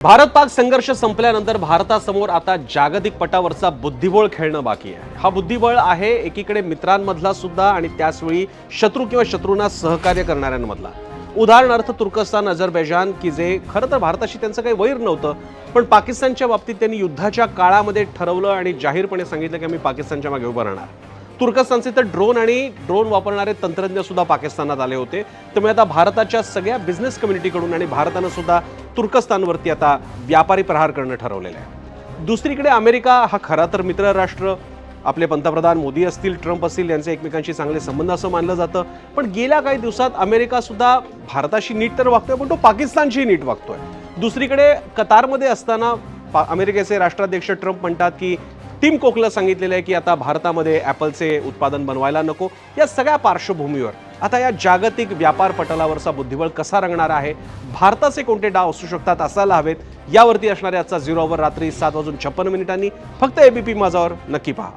भारत पाक संघर्ष संपल्यानंतर भारतासमोर आता जागतिक पटावरचा बुद्धिबळ खेळणं बाकी आहे। हा बुद्धिबळ आहे एकीकडे मित्रांमधला सुद्धा आणि त्याचवेळी शत्रू किंवा शत्रूंना सहकार्य करणाऱ्यांमधला। उदाहरणार्थ तुर्कस्तान, अझरबैजान की जे खरं तर भारताशी त्यांचं काही वैर नव्हतं, पण पाकिस्तानच्या बाबतीत त्यांनी युद्धाच्या काळामध्ये ठरवलं आणि जाहीरपणे सांगितलं की आम्ही पाकिस्तानच्या मागे उभं राहणार। तुर्कस्तानचे तर ड्रोन वापरणारे तंत्रज्ञ सुद्धा पाकिस्तानात आले होते। त्यामुळे आता भारताच्या सगळ्या बिझनेस कम्युनिटीकडून आणि भारतानं सुद्धा तुर्कस्तानवरती आता व्यापारी प्रहार करणं ठरवलेलं आहे। दुसरीकडे अमेरिका हा खरा तर मित्र राष्ट्र, आपले पंतप्रधान मोदी असतील, ट्रम्प असतील, यांचे एकमेकांशी चांगले संबंध असं मानलं जातं। पण गेल्या काही दिवसात अमेरिका सुद्धा भारताशी नीट तर वागतोय, पण तो पाकिस्तानशी नीट वागतोय। दुसरीकडे कतारमध्ये असताना अमेरिकेचे राष्ट्राध्यक्ष ट्रम्प म्हणतात की टिम कोकला सांगितलेलं आहे की आता भारतामध्ये ॲपलचे उत्पादन बनवायला नको। या सगळ्या पार्श्वभूमीवर आता या जागतिक व्यापार पटलावरचा बुद्धिबळ कसा रंगणार आहे, भारताचे कोणते डाव असू शकतात, असायला हवेत, यावरती असणारे आजचा 0 ओव्हर रात्री 7:56 फक्त एबीपी माझावर नक्की पहा।